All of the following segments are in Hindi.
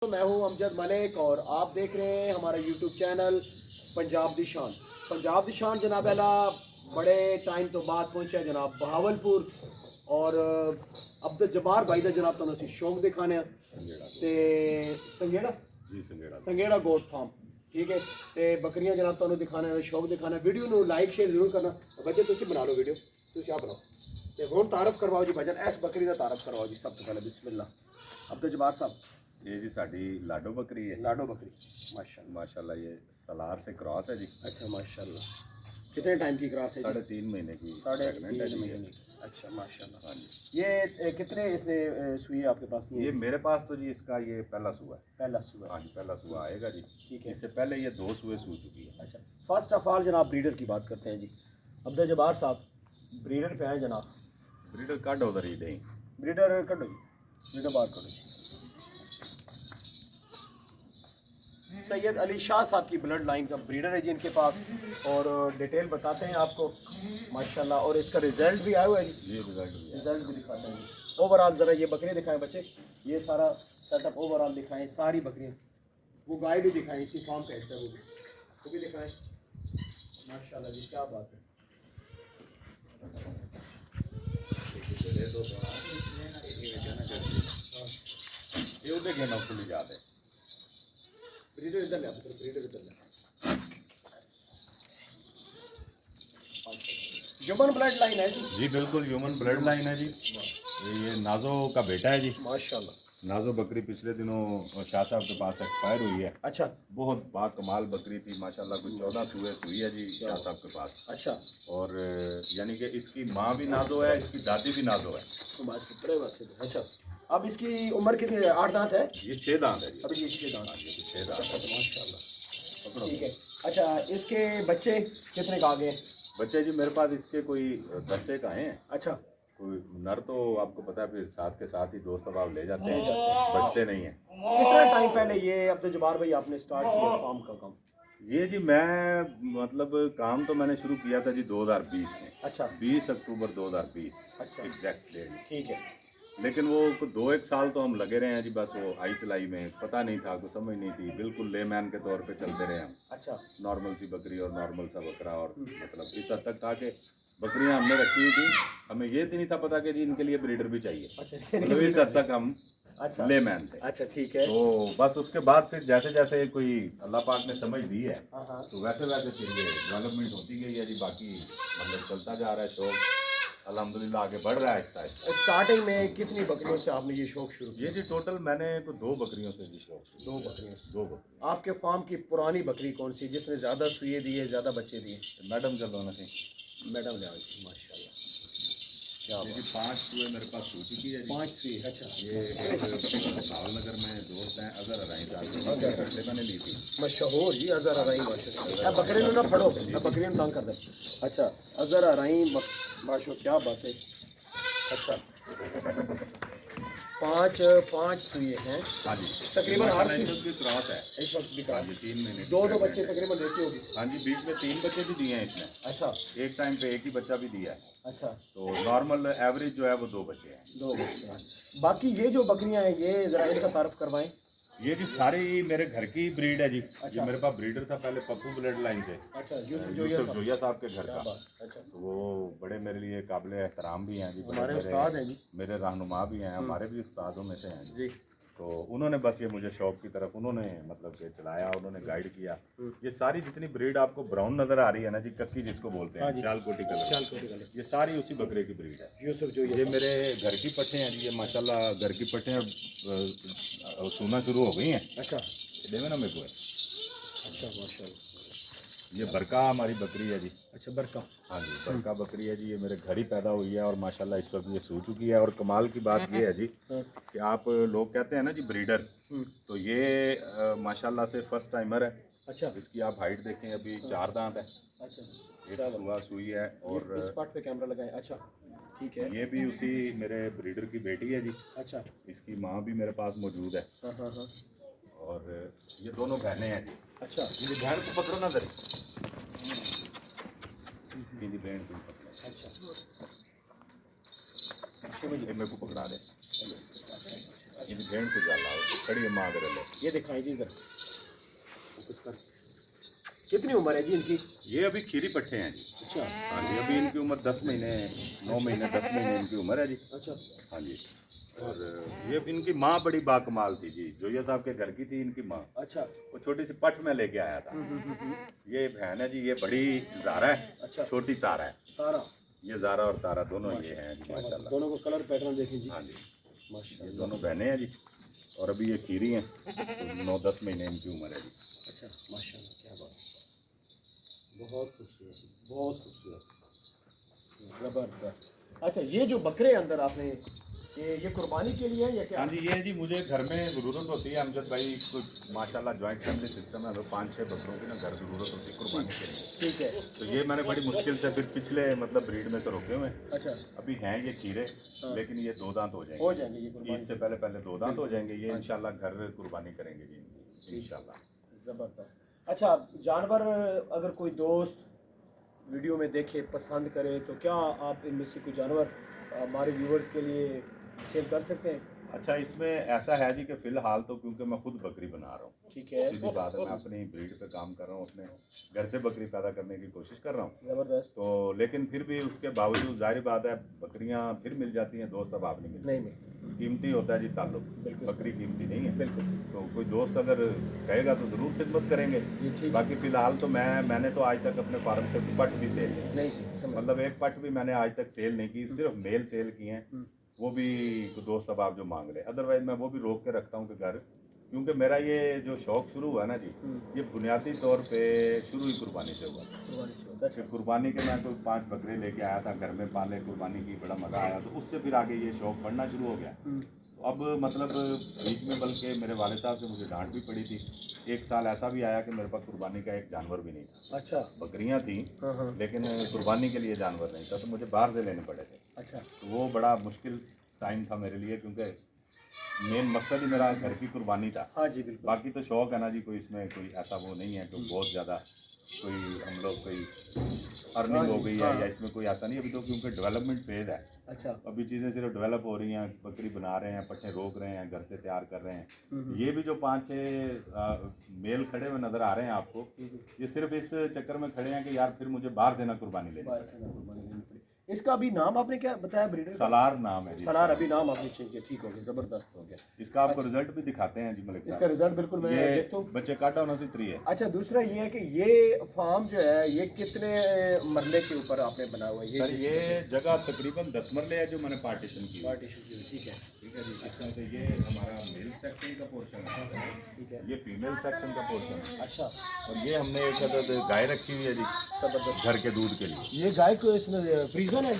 तो मैं हूं अमजद मलिक और आप देख रहे हैं हमारा यूट्यूब चैनल पंजाब दी शान। पंजाब दी शान जनाब अला बड़े टाइम तो बाद पहुंचे जनाब बहावलपुर और अब्दुल जब्बार भाई का जनाब तुहानू असीं शौक दिखाने ते संगेड़ा जी संगेड़ा गोट फार्म ठीक है। तो बकरियां जनाब तुहानू दिखाने शौक दिखाने वीडियो नू लाइक शेयर जरूर करना। बच्चे तुसीं बना लो वीडियो, तुसीं आप बनाओ ते हुण तारफ करवाओ जी भजन इस बकरी का तारफ करवाओ जी। सब तो पहले बिस्मिल्लाह अब्दुल जब्बार साहब। ये जी साड़ी लाडो बकरी है। लाडो बकरी माशाल्लाह माशाल्लाह ये सलार से क्रॉस है जी। अच्छा माशाल्लाह। कितने टाइम की क्रॉस है? 3.5 महीने की साढ़े प्रेग्नेंट है तीन जी महीने की। अच्छा माशाल्लाह। हाँ जी। ये कितने इसने सुई आपके पास नहीं ये है? मेरे पास तो जी इसका ये पहला सुआ है। पहला सुआ। हाँ जी पहला सुआ आएगा जी। ठीक है। इससे पहले ये 2 सुए सू चुकी है। अच्छा फर्स्ट ऑफ ऑल जनाब ब्रीडर की बात करते हैं जी। अब्दुल जब्बार साहब ब्रीडर पे आए जनाब। ब्रीडर कट उधर ही नहीं। ब्रीडर कटो जी, ब्रीडर बाहर करो जी। सैयद अली शाह साहब की ब्लड लाइन का ब्रीडर है जी इनके पास और डिटेल बताते हैं आपको माशाल्लाह। और इसका रिजल्ट भी आया हुआ है जी। जी रिजल्ट भी दिखाते हैं जी। ओवरऑल ज़रा ये बकरियाँ दिखाएं बच्चे, ये सारा सेटअप ओवरऑल दिखाएं, सारी बकरियाँ। वो गाय भी दिखाएं, इसी फार्म का हिस्सा वो भी दिखाएं। माशाल्लाह जी क्या बात है। ये उधर के ना खुली जाते ब्रीडर इधर ले, ब्रीडर इधर ले। ह्यूमन ब्लड लाइन है जी। जी बिल्कुल ह्यूमन ब्लड लाइन है जी। ये नाजो का बेटा है जी। माशाल्लाह। नाजो बकरी पिछले दिनों शाह साहब के पास एक्सपायर हुई है। अच्छा बहुत बाकमाल बकरी थी माशाल्लाह। कुछ 14 सुए सुई है जी शाह साहब के पास। अच्छा और यानी कि इसकी माँ भी नाजो है, इसकी दादी भी नाजो है। तो बात बड़े बात से। अच्छा अब इसकी उम्र कितनी है? 8 दांत है? ये 6 दांत है जी। अभी ये 6 दांत। ये 6 दांत है। माशाल्लाह ठीक है। अच्छा इसके बच्चे कितने का आ गए? बच्चे जी मेरे पास इसके कोई 10 एक आए हैं। अच्छा कोई नर तो आपको पता है फिर साथ के साथ ही दोस्त अब ले जाते हैं, बचते नहीं हैं। कितना टाइम पहले ये अब्दुल जब्बार भाई आपने स्टार्ट किया फार्म का काम? ये जी मैं मतलब काम तो मैंने शुरू किया था जी 2020 में। अच्छा 20 अक्टूबर 2020 अच्छा एग्जैक्ट डेट। ठीक है। लेकिन वो 2 एक साल तो हम लगे रहे हैं जी। बस वो आई चलाई में पता नहीं था, कुछ समझ नहीं थी, बिल्कुल लेमैन के तौर पे चलते रहे हम। अच्छा नॉर्मल सी बकरी और नॉर्मल सा बकरा। और मतलब इस हद तक था कि बकरियां हमने रखी हुई थी, हमें ये भी नहीं था पता कि जी इनके लिए ब्रीडर भी चाहिए। अच्छा मतलब इस हद तक हम अच्छा लेमैन थे। अच्छा ठीक है। तो बस उसके बाद फिर जैसे जैसे कोई अल्लाह पाक ने समझ दी है हाँ हाँ तो वैसे वैसे फिर ये डेवलपमेंट होती गई है जी। बाकी मतलब चलता जा रहा है शौक, अल्हम्दुलिल्लाह आगे बढ़ रहा है आहिस्ता आहिस्ता। स्टार्टिंग में कितनी बकरियों से आपने ये शौक शुरू किया? ये जी टोटल मैंने तो 2 बकरियों से जी शौक शुरू 2 किया। बकरियों से। 2 बकरियां। आपके फार्म की पुरानी बकरी कौन सी जिसने ज़्यादा सुइए दिए, ज़्यादा बच्चे दिए? मैडम का दोनों से मैडम जान माशाल्लाह क्या ये जी बात। 5 सुए मेरे पास हो चुकी है जी। 5 सुइए अच्छा। ये भावनगर में दोस्त हैं अजहर अराई साहब घंटे मैंने ली थी। मशहूर जी अजहर अराई माशाल्लाह। बकरी ना फड़ो ना बकरी ने तंग कर दे। अच्छा अजहर अराई माशो क्या बात है। अच्छा 5 सुइए हैं हाँ जी तकरीबन हर माशाल्लाह सुई की क्रॉस है। इस वक्त भी हाँ जी 3 महीने की 2 pregnant बच्चे है। तकरीबन देती होगी। हाँ जी बीच में 3 बच्चे भी दिए हैं इसने। अच्छा एक टाइम पे एक ही बच्चा भी दिया है। अच्छा तो नॉर्मल एवरेज जो है वो 2 बच्चे हैं। 2 बच्चे हैं। बाकी ये जो बकरियां हैं ये ज़रा इनका तारफ करवाएं। ये जी सारी मेरे घर की ब्रीड है जी। अच्छा। ये मेरे पास ब्रीडर था पहले पप्पू ब्लड लाइन से। अच्छा यूसुफ यूसुफ जोया साहब के घर क्या का। बात। अच्छा तो वो बड़े मेरे लिए काबिल एहतराम भी हैं जी। बड़े हमारे उस्ताद हैं जी। मेरे रहनुमा भी हैं, हमारे भी उस्तादों में से हैं जी। जी तो उन्होंने बस ये मुझे शौक की तरफ उन्होंने मतलब कि चलाया, उन्होंने गाइड किया। ये सारी जितनी ब्रीड आपको ब्राउन नज़र आ रही है ना जी, कक्की जिसको बोलते हैं, सियालकोटी कलर, ये सारी उसी बकरे की ब्रीड है। यूसुफ जो ये मेरे घर की पट्टे हैं जी। ये माशाल्लाह घर की पट्टे सूना शुरू हो गई हैं। अच्छा देवे ना मेरे को है। अच्छा माशाल्लाह। ये बरका हमारी बकरी है जी। अच्छा बरका। हाँ जी बरका बकरी है जी। ये मेरे घर ही पैदा हुई है और माशाल्लाह इस वक्त ये सू चुकी है। और कमाल की बात ये है जी कि आप लोग कहते हैं ना जी ब्रीडर, तो ये माशाल्लाह से फर्स्ट टाइमर है। अच्छा इसकी आप हाइट देखें अभी 4 दांत है। अच्छा एक सुबह सुई है। और इस पार्ट पे कैमरा लगाएं। अच्छा ठीक है। ये भी उसी मेरे ब्रीडर की बेटी है जी। अच्छा इसकी माँ भी मेरे पास मौजूद है। हाँ हाँ हाँ और ये दोनों बहनें हैं जी। अच्छा ये बहन को पकड़ो ना जरा। मेरी बहन को पकड़ो। अच्छा ये मेरे को पकड़ा दे। ఇది గేండ్కు जाला खड़ी माँ अगर ले ये दिखाएं जी जरा इसका कितनी उम्र है जी इनकी? ये अभी खीरी पट्टे हैं जी। अच्छा हाँ जी, अभी इनकी उम्र 10 महीने 9 महीने 10 महीने इनकी उम्र है जी। अच्छा हाँ जी। और ये इनकी माँ बड़ी बाकमाल थी जी, जो ये साहब के घर की थी इनकी माँ। अच्छा वो छोटी सी पट में लेके आया था। ये बहन है जी, ये बड़ी ज़ारा है, अच्छा छोटी तारा है। तारा ये ज़ारा और तारा दोनों ये हैं जी माशाल्लाह। दोनों को कलर पैटर्न देखें जी हाँ जी, ये माशाल्लाह। दोनों बहनें हैं जी। और अभी ये खीरी हैं, तो 9-10 महीने इनकी उम्र है जी। अच्छा माशाल्लाह क्या बात है। बहुत खूबसूरत बहुत खूबसूरत ज़बरदस्त। अच्छा ये जो बकरे अंदर आपने ये कुर्बानी के लिए है या क्या? हाँ जी, ये जी मुझे घर में ज़रूरत होती है अमजद भाई, कुछ माशाल्लाह जॉइंट फैमिली सिस्टम है, तो 5-6 बकरों की ना घर ज़रूरत होती है कुर्बानी के लिए। ठीक है तो ये मैंने बड़ी मुश्किल से फिर पिछले मतलब ब्रीड में से रोके हुए हैं। अच्छा अभी हैं ये खीरे, लेकिन ये 2 दांत हो हो जाएंगे। जाएंगे ये ईद कुर्बानी से पहले पहले 2 दांत हो जाएंगे। ये इंशाल्लाह घर कुर्बानी करेंगे जी इनकी, इंशाल्लाह। ज़बरदस्त। अच्छा जानवर अगर कोई दोस्त वीडियो में देखे पसंद करे तो क्या आप इनमें से कोई जानवर हमारे व्यूवर्स के लिए सेल कर सकते हैं? अच्छा, इसमें ऐसा है जी कि फ़िलहाल तो क्योंकि मैं खुद बकरी बना रहा हूँ, ठीक है सीधी बात है, मैं अपनी ब्रीड पे काम कर रहा हूँ, अपने घर से बकरी पैदा करने की कोशिश कर रहा हूँ। ज़बरदस्त। तो लेकिन फिर भी उसके बावजूद जाहिर बात है बकरियां फिर मिल जाती हैं, दोस्त अब आप नहीं मिलते। नहीं मिलती कीमती होता है जी ताल्लुक, बिल्कुल। बकरी कीमती नहीं है। बिल्कुल तो कोई दोस्त अगर कहेगा तो ज़रूर खिदमत करेंगे। जी ठीक बाकी फ़िलहाल तो मैंने तो आज तक अपने फार्म से पट भी सेल नहीं, नहीं जी समझ मतलब एक पट भी मैंने आज तक सेल नहीं की, सिर्फ मेल सेल किए हैं, वो भी कोई दोस्त अब आप जो मांग ले। अदरवाइज मैं वो भी रोक के रखता हूँ कि घर, क्योंकि मेरा ये जो शौक़ शुरू हुआ ना जी, ये बुनियादी तौर पे शुरू ही कुर्बानी से हुआ। कुर्बानी से होता है। अच्छा, कुर्बानी के मैं तो 5 बकरे लेके आया था, घर में पाले, कुर्बानी की, बड़ा मज़ा आया, तो उससे फिर आगे ये शौक़ बढ़ना शुरू हो गया। तो अब मतलब बीच में बल्कि मेरे वाले साहब से मुझे डांट भी पड़ी थी। एक साल ऐसा भी आया कि मेरे पास कुर्बानी का एक जानवर भी नहीं था। अच्छा बकरियां थी हाँ लेकिन कुर्बानी के लिए जानवर नहीं था, तो मुझे बाहर से लेने पड़े थे। अच्छा तो वो बड़ा मुश्किल टाइम था मेरे लिए, क्योंकि मेन मकसद ही मेरा घर की कुर्बानी था। हाँ जी बिल्कुल। बाकी तो शौक़ है ना जी, कोई इसमें कोई ऐसा वो नहीं है कि बहुत ज़्यादा कोई हम लोग कोई अर्निंग हो गई है या इसमें कोई ऐसा नहीं। अभी तो क्योंकि डेवलपमेंट फेज़ है, अच्छा अभी चीज़ें सिर्फ डेवलप हो रही हैं, बकरी बना रहे हैं, पट्टे रोक रहे हैं, घर से तैयार कर रहे हैं। ये भी जो 5-6 मेल खड़े हुए नज़र आ रहे हैं आपको, ये सिर्फ इस चक्कर में खड़े हैं कि यार फिर मुझे बाहर से ना कुर्बानी लेनी बाहर पड़े। से ना कुर्बानी लेनी पड़ी। इसका अभी नाम आपने क्या बताया ब्रीडर? सलार नाम है जी। सलार अभी नाम आपने चेंज किया, ठीक हो गया, ज़बरदस्त हो गया। इसका आपको रिजल्ट भी दिखाते हैं जी मलिक इसका साहब। रिजल्ट बिल्कुल मैं ये देखता हूँ। बच्चे काटा होना से 3 है। अच्छा दूसरा ये है कि ये फार्म जो है ये कितने मरले के ऊपर आपने बना हुआ है? सर ये जगह तकरीबन 10 मरले है जो मैंने पार्टीशन की है। पार्टीशन की हुई, ठीक है ठीक है जी। इसमें से ये हमारा मेल सेक्शन का पोर्शन है, ठीक है। ये फीमेल सेक्शन का पोर्शन है, अच्छा और ये हमने एक अदद गाय रखी हुई है जी ज़बरदस्त। घर के दूध के लिए। ये गाय को इसमें फ्रीजन है?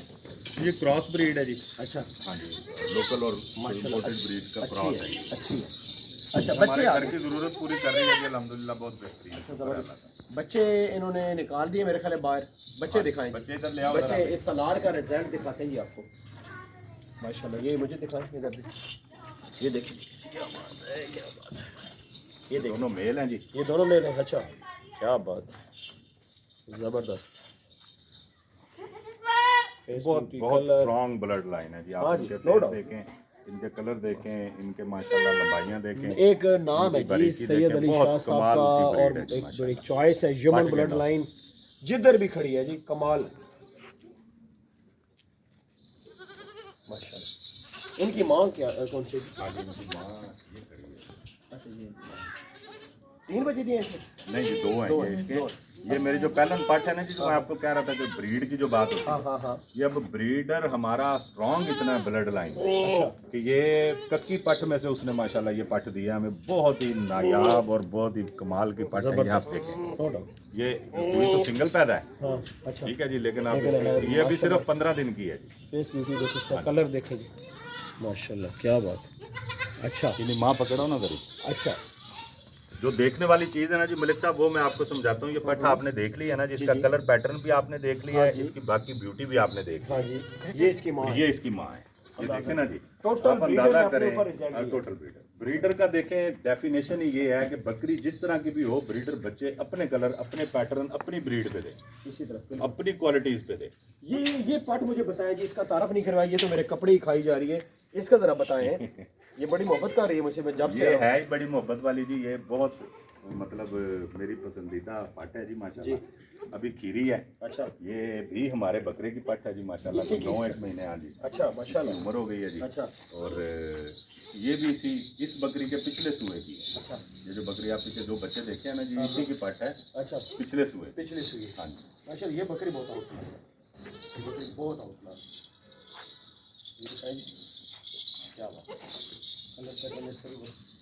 ये क्रॉस ब्रीड है जी। अच्छा हाँ जी, लोकल और इम्पोर्टेड ब्रीड का क्रॉस है। अच्छी है। अच्छा हमारे बच्चे घर की ज़रूरत पूरी कर रही है जी, अल्हम्दुलिल्लाह बहुत बेहतरीन। अच्छा ज़बरदस्त। बच्चे इन्होंने निकाल दिए मेरे ख्याल है बाहर। बच्चे दिखाएं, बच्चे इधर ले आओ बच्चे जरा। इस सलार का रिजल्ट दिखाते हैं जी आपको माशाल्लाह। ये मुझे दिखाएं इधर भी, ये देखिए क्या बात है, क्या बात है। ये देखिए दोनों मेल हैं जी। ये दोनों मेल हैं। अच्छा क्या बात है, ज़बरदस्त। बहुत बहुत स्ट्रॉन्ग ब्लड लाइन है जी। हाँ आप जी, इनके no फेस doubt। देखें, इनके कलर देखें, इनके माशाल्लाह लंबाइयाँ देखें। एक नाम है इनकी जी बारीकी सैयद देखें, अली बहुत शाह साहब कमाल का, की और breed है जी, एक माशाल्लाह। चॉइस है ह्यूमन पट ब्लड गया लाइन जिधर भी खड़ी है जी, कमाल माशाल्लाह। इनकी माँ क्या कौन सी? आज इनकी माँ ये खड़ी है। अच्छा ये 3 बजे दिए हैं? नहीं जी, 2 हैं दो ये हैं, इसके। दो। ये मेरी जो पहलन पट है ना जी, जो मैं आपको कह रहा था कि ब्रीड की जो बात होती हाँ है, हाँ हाँ ये अब ब्रीडर हमारा स्ट्रॉन्ग इतना ब्लड लाइन अच्छा कि ये कक्की पट में से उसने माशाल्लाह ये पट दिया हमें, बहुत ही नायाब और बहुत ही कमाल की पट है। ये आप देखें, नो डाउट। ये हुई तो सिंगल पैदा है, हाँ अच्छा ठीक है जी, लेकिन अब लेकिन है, ये अभी सिर्फ 15 दिन की है जी। फेस ब्यूटी देखो, इसका कलर देखें जी माशाल्लाह क्या बात है। अच्छा इन्हीं माँ पकड़ो ना करी। अच्छा जो देखने वाली चीज़ है ना जी मलिक साहब, वो मैं आपको समझाता हूँ। ये पट आपने देख लिया है ना, जिसका जी। कलर पैटर्न भी आपने देख लिया हाँ है, जी। इसकी बाकी ब्यूटी भी आपने देख ली। हाँ जी ये इसकी माँ और है। ये इसकी माँ है, ये देखें ना जी। टोटल आप ब्रीडर अंदाजा ने अपने करें, ऊपर रिजल्ट दिया। टोटल ब्रीडर ब्रीडर का देखें डेफिनेशन ही ये है कि बकरी जिस तरह की भी हो, ब्रीडर बच्चे अपने कलर, अपने पैटर्न, अपनी ब्रीड पे दे, इसी तरह अपनी क्वालिटीज पे दे। ये पट मुझे बताया जी, इसका तारफ नहीं करवाया, ये तो मेरे कपड़े ही खाई जा रही है। इसका ज़रा बताएं, ये बड़ी मोहब्बत कर रही है मुझसे, मैं जब से ये है ही बड़ी मोहब्बत वाली जी, ये बहुत मतलब मेरी पसंदीदा पट है जी माशाल्लाह। अभी खीरी है। अच्छा ये भी हमारे बकरे की पट है जी माशाल्लाह, इसी की? 9-1 महीने। हाँ जी, अच्छा माशाल्लाह। उम्र हो गई है जी। अच्छा और ये भी इस बकरी के पिछले सूए की है। अच्छा ये जो बकरी आप पीछे 2 बच्चे देखे हैं ना जी, इसी की पट है, अच्छा, पिछले सूए। पिछली सुई। हाँ जी। माशाल्लाह ये बकरी बहुत आउट क्लास है, ये बकरी बहुत आउट क्लास। ये दिखाई जी, क्या बात है।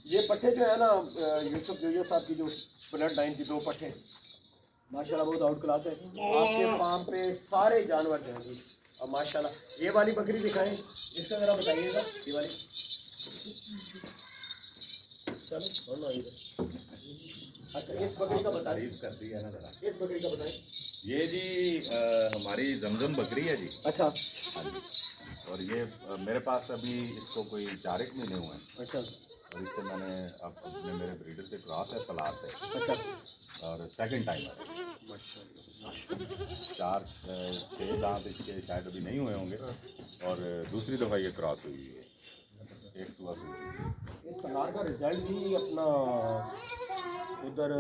ये पट्टे जो है ना यूसुफ जोयो साहब की जो ब्लड लाइन की 2 पट्टे माशाल्लाह बहुत आउट क्लास है। आपके फार्म पे सारे जानवर जो हैं जी। और माशाल्लाह ये वाली बकरी दिखाएं, इसका ज़रा बताइएगा। ये वाली चलो छोड़ना इधर। अच्छा इस बकरी का बताइए, तारीफ कर दी है ना जरा। इस बकरी का बताएं। ये जी हमारी जमजम बकरी है जी। अच्छा हाँ जी। और ये मेरे पास अभी इसको कोई 4-1 महीने हुए हैं। अच्छा और इससे मैंने अपने मेरे ब्रीडर से क्रॉस है, सलार से। अच्छा और सेकंड टाइमर है। माशाल्लाह। 4-6 दांत इसके शायद अभी नहीं हुए होंगे। और दूसरी दफ़ा ये क्रॉस हुई है, एक सुबह हुई। इस सलार का रिजल्ट भी अपना उधर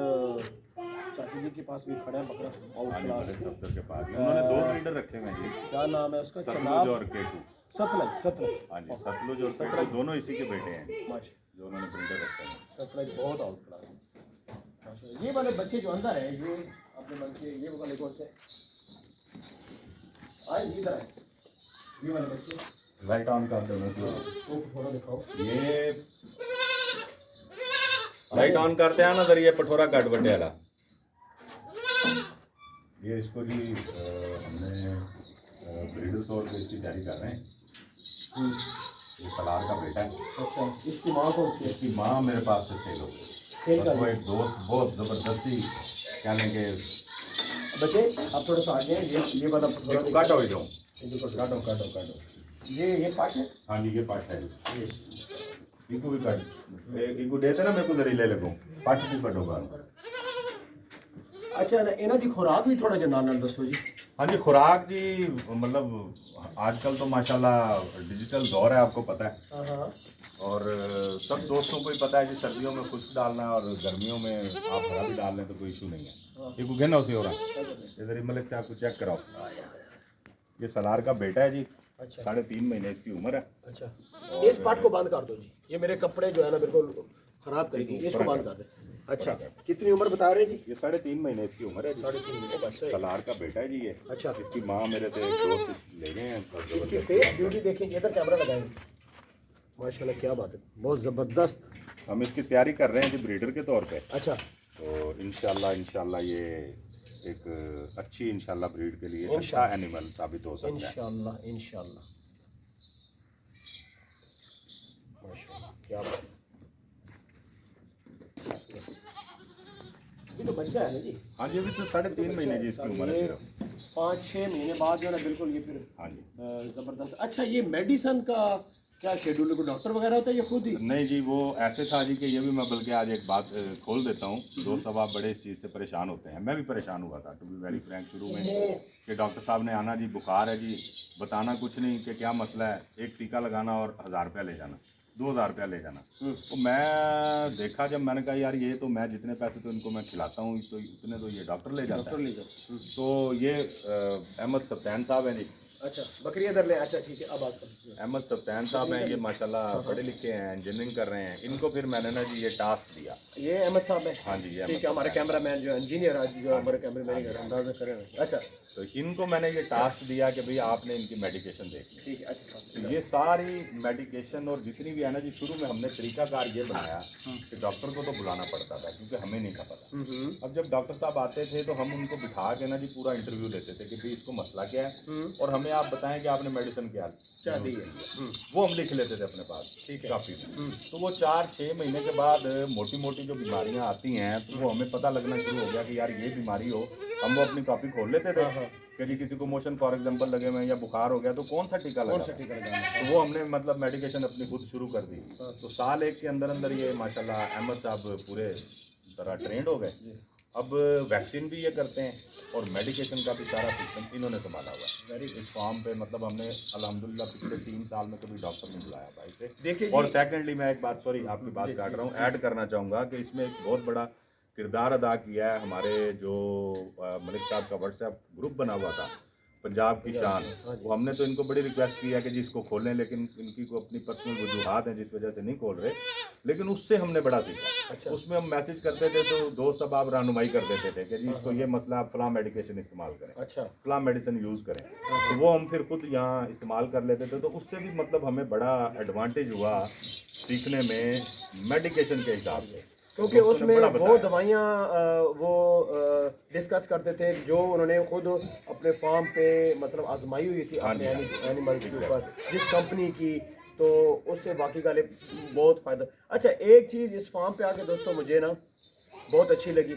चाची जी के पास भी खड़ा है बकरा आउट हाँ जी, क्लास। बड़े सफदर के पास उन्होंने 2 ब्रीडर रखे हुए हैं जी, क्या नाम है उसका? सतलुज और केटू। सतलज सतलज। हाँ जी, सतलुज और केटू दोनों इसी के बेटे हैं माशा जो उन्होंने ब्रीडर रखे हैं। सतलज बहुत आउट क्लास है माशा। ये वाले बच्चे जो अंदर है ये अपने मन के, ये वाले कौन से आए इधर आए, ये वाले बच्चे लाइट ऑन कर दो ना तो थोड़ा दिखाओ। ये लाइट ऑन करते हैं ना सर, ये पठोरा काट बड्डे वाला। ये इसको जी हमने ब्रीडर तौर पे इसकी तैयारी कर रहे हैं। ये सलार का बेटा है। अच्छा इसकी माँ कौन सी है? इसकी माँ मेरे पास से सेल हो गई। सेल बस वो कर एक दोस्त बहुत ज़बरदस्ती कहने के बच्चे आप थोड़ा सा आगे ये वाला थोड़ा काटो ही दो, काटो काटो काटो। ये पार्ट है। हाँ जी, ये पाठ है। ये इनको भी काट इनको देते ना, मेरे को जरिए लगो पाठ भी कटोगा। अच्छा ना इन्हों की खुराक भी थोड़ा जिहा नाल दसो जी। हाँ जी, खुराक जी मतलब आजकल तो माशाल्लाह डिजिटल दौर है, आपको पता है। हाँ और सब दोस्तों को ही पता है कि सर्दियों में खुश्क डालना है और गर्मियों में आप हरा भी डाल लें तो कोई इशू नहीं है। ये को ना उसे हो रहा इधर मलिक से आपको चेक कराओ। ये सलार का बेटा है जी। अच्छा 3.5 महीने इसकी उम्र है। अच्छा इस पार्ट को बंद कर दो जी, ये मेरे कपड़े जो है ना बिल्कुल खराब करेगी, इसको बंद कर दे। अच्छा कितनी उम्र बता रहे हैं जी? ये 3.5 महीने इसकी उम्र है जी। 3.5 महीने बस है। सलार का बेटा है जी ये। अच्छा इसकी माँ मेरे से एक दोस्त ले गए हैं। इसकी फेस ब्यूटी देखेंगे, इधर कैमरा लगाएंगे। माशाल्लाह क्या बात है, बहुत ज़बरदस्त। हम इसकी तैयारी कर रहे हैं जी ब्रीडर के तौर पे। अच्छा तो इंशाल्लाह ये एक अच्छी इंशाल्लाह ब्रीड के लिए अच्छा इंशाल्लाह। एनिमल साबित हो सकता है। इंशाल्लाह इंशाल्लाह माशाल्लाह क्या बात है। ये तो बच्चा है ना जी। हाँ जी, अभी तो 3.5 महीने जी इसकी उम्र है सिर्फ। 5-6 महीने बाद जो है ना बिल्कुल ये फिर हाँ जी। ज़बरदस्त। अच्छा ये मेडिसन का क्या शेड्यूल है, कोई डॉक्टर वगैरह होता है या खुद ही? नहीं जी, वो ऐसे था जी कि ये भी मैं बल्कि आज एक बात खोल देता हूँ। दोस्त अब आप बड़े इस चीज़ से परेशान होते हैं, मैं भी परेशान हुआ था टू बी वेरी फ्रैंक शुरू में कि डॉक्टर साहब ने आना जी बुखार है जी, बताना कुछ नहीं कि क्या मसला है, एक टीका लगाना और 1000 रुपया ले जाना, 2000 रुपया ले जाना। तो मैं देखा जब, मैंने कहा यार ये तो मैं जितने पैसे तो इनको मैं खिलाता हूँ तो उतने तो ये डॉक्टर ले जाता है। तो ये अहमद सफ्तान साहब हैं जी। अच्छा बकरी इधर ले। अच्छा ठीक है अब बात करते हैं। अहमद सफ्तान साहब हैं, ये माशाल्लाह पढ़े लिखे हैं, इंजीनियरिंग कर रहे हैं। इनको फिर मैंने ना जी ये टास्क दिया। ये अहमद साहब है। हाँ जी, ये ठीक है, हमारे कैमरा मैन जो इंजीनियर आज जो हमारे कैमरे मैन अंदाजा करें। अच्छा तो इनको मैंने ये टास्क दिया कि भाई आपने इनकी मेडिकेशन देखनी। ठीक है। अच्छा तो ये सारी मेडिकेशन और जितनी भी है ना जी, शुरू में हमने तरीकाकार ये बनाया कि डॉक्टर को तो बुलाना पड़ता था क्योंकि हमें नहीं था पता। अब जब डॉक्टर साहब आते थे तो हम उनको बिठा के ना जी पूरा इंटरव्यू लेते थे कि भाई इसको मसला क्या है और हमें आप बताएं कि आपने मेडिसिन क्या दी है। वो हम लिख लेते थे अपने पास। ठीक है, काफ़ी तो वो 4-6 महीने के बाद मोटी मोटी जो बीमारियां आती हैं तो वो हमें पता लगना शुरू हो गया कि यार ये बीमारी हो। हम वो अपनी कॉपी खोल लेते थे कि जी किसी को मोशन फॉर एग्जांपल लगे हुए या बुखार हो गया तो कौन सा टीका लगा, तो वो हमने मतलब मेडिकेशन अपनी खुद शुरू कर दी। तो साल 1 के अंदर अंदर ये माशाल्लाह अहमद साहब पूरे तरह ट्रेंड हो गए अब वैक्सीन भी ये करते हैं और मेडिकेशन का भी सारा सिस्टम इन्होंने संभाला हुआ है। इस फार्म पे मतलब हमने अल्हम्दुलिल्लाह पिछले 3 साल में कभी डॉक्टर नहीं बुलाया भाई से। देखिए और जी, सेकेंडली मैं एक बात, सॉरी आपकी बात काट रहा हूँ, ऐड करना चाहूँगा कि इसमें एक बहुत बड़ा किरदार अदा किया है हमारे जो मलिक साहब का व्हाट्सएप ग्रुप बना हुआ था पंजाब की शान। वो हमने तो इनको बड़ी रिक्वेस्ट की है कि जी इसको खोलें, लेकिन इनकी को अपनी पर्सनल वजूहात हैं जिस वजह से नहीं खोल रहे, लेकिन उससे हमने बड़ा सीखा। अच्छा, उसमें हम मैसेज करते थे तो दोस्त अब आप रहनुमाई कर देते थे कि जी इसको ये मसला आप फलां मेडिकेशन इस्तेमाल करें, अच्छा, फलां मेडिसिन यूज़ करें, तो वो हम फिर खुद यहाँ इस्तेमाल कर लेते थे। तो उससे भी मतलब हमें बड़ा एडवांटेज हुआ सीखने में मेडिकेशन के हिसाब से, क्योंकि दोस्तों ने उसमें बड़ा वो बताया। दवाइयाँ वो डिस्कस करते थे जो उन्होंने खुद अपने फार्म पे मतलब आजमाई हुई थी हाँ अपने जी, हाँ। एनिमल्स के ऊपर, जिस कंपनी की, तो उससे वाकई गाले बहुत फ़ायदा। अच्छा, एक चीज़ इस फार्म पे आके दोस्तों मुझे ना बहुत अच्छी लगी।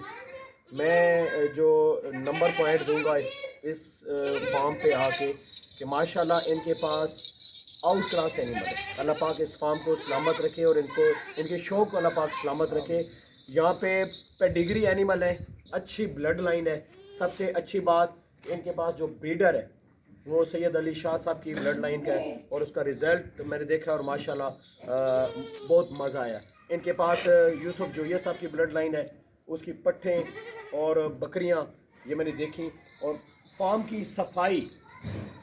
मैं जो नंबर पॉइंट दूंगा इस फार्म पे आके कि माशाल्लाह इनके पास आउट क्लास एनिमल है। अल्लाह पाक इस फार्म को सलामत रखे और इनको इनके शौक़ को अल्लाह पाक सलामत रखे। यहाँ पे पेडिग्री एनिमल है, अच्छी ब्लड लाइन है। सबसे अच्छी बात इनके पास जो ब्रीडर है वो सैयद अली शाह साहब की ब्लड लाइन का है और उसका रिज़ल्ट मैंने देखा और माशाल्लाह बहुत मज़ा आया। इनके पास यूसुफ जोया साहब की ब्लड लाइन है, उसकी पट्ठें और बकरियाँ ये मैंने देखी। और फार्म की सफाई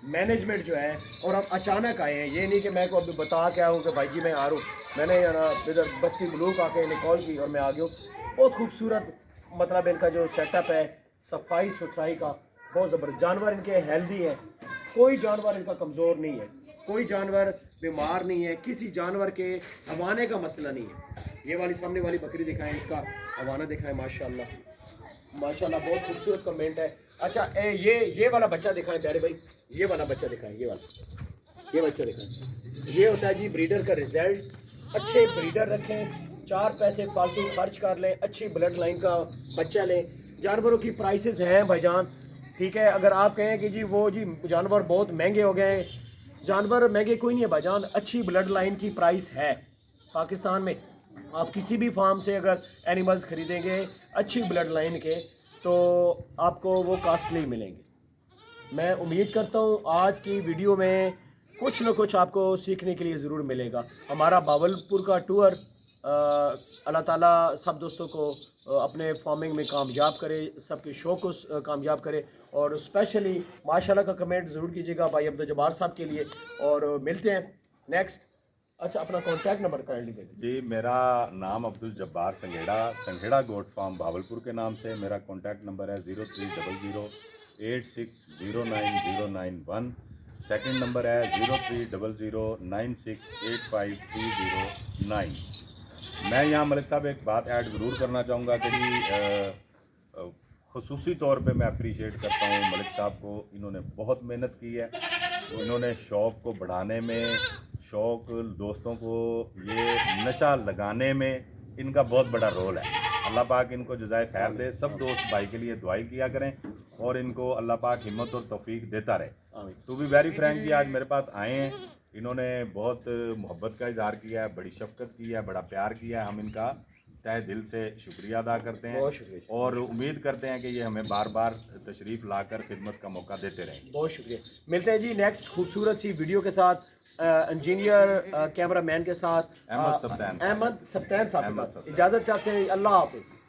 मैनेजमेंट जो है, और हम अचानक आए हैं, ये नहीं कि मैं को अभी बता के आऊँ कि भाई जी मैं आ रहा हूँ। मैंने ना इधर बस्ती ब्लूक आके इन्हें कॉल की और मैं आ गया हूँ। बहुत खूबसूरत मतलब इनका जो सेटअप है, सफाई सुथराई का बहुत ज़बरदस्त। जानवर इनके हेल्दी हैं, कोई जानवर इनका कमज़ोर नहीं है, कोई जानवर बीमार नहीं है, किसी जानवर के हवाने का मसला नहीं है। ये वाली सामने वाली बकरी दिखाएं, इसका हवाना दिखाएं, माशाल्लाह माशाल्लाह बहुत खूबसूरत कमेंट है। अच्छा ये वाला बच्चा दिखाएं प्यारे भाई, ये वाला बच्चा दिखाएं, ये बच्चा दिखाएं। ये होता है जी ब्रीडर का रिजल्ट। अच्छे ब्रीडर रखें, 4 पैसे फालतू खर्च कर लें, अच्छी ब्लड लाइन का बच्चा लें। जानवरों की प्राइसेस हैं भाईजान, ठीक है। अगर आप कहें कि जी वो जी जानवर बहुत महंगे हो गए, जानवर महंगे कोई नहीं है भाईजान, अच्छी ब्लड लाइन की प्राइस है पाकिस्तान में। आप किसी भी फार्म से अगर एनिमल्स खरीदेंगे अच्छी ब्लड लाइन के, तो आपको वो कॉस्टली मिलेंगे। मैं उम्मीद करता हूँ आज की वीडियो में कुछ न कुछ आपको सीखने के लिए ज़रूर मिलेगा। हमारा बावलपुर का टूर अल्लाह ताला सब दोस्तों को अपने फार्मिंग में कामयाब करे, सबके शौक़ को कामयाब करे। और स्पेशली माशाल्लाह का कमेंट ज़रूर कीजिएगा भाई अब्दुल जब्बार साहब के लिए। और मिलते हैं नेक्स्ट। अच्छा, अपना कॉन्टैक्ट नंबर काइंडली दे दीजिए। जी, मेरा नाम अब्दुल जब्बार संघेड़ा गोट फार्म भावलपुर के नाम से। मेरा कॉन्टैक्ट नंबर है 030086099091। सेकंड नंबर है 030096853009। मैं यहाँ मलिक साहब एक बात ऐड ज़रूर करना चाहूँगा कि ख़ुसूसी तौर पे मैं अप्रीशिएट करता हूँ मलिक साहब को। इन्होंने बहुत मेहनत की है, इन्होंने शौक़ को बढ़ाने में, शौक़ दोस्तों को ये नशा लगाने में इनका बहुत बड़ा रोल है। अल्लाह पाक इनको जज़ाए खैर दे। सब दोस्त भाई के लिए दुआई किया करें और इनको अल्लाह पाक हिम्मत और तौफीक देता रहे। टू बी वेरी फ्रैंक जी, आज मेरे पास आए हैं, इन्होंने बहुत मोहब्बत का इज़हार किया है, बड़ी शफ़क़त की है, बड़ा प्यार किया है। हम इनका तहे दिल से शुक्रिया अदा करते हैं और उम्मीद करते हैं कि ये हमें बार बार तशरीफ़ लाकर खिदमत का मौका देते रहेंगे। बहुत शुक्रिया। मिलते हैं जी नेक्स्ट खूबसूरत सी वीडियो के साथ, इंजीनियर कैमरा मैन के साथ अहमद सब्तान अहमद सब्तान साहब के अहमद साथ। सब्तान। इजाज़त चाहते हैं, अल्लाह हाफिज़।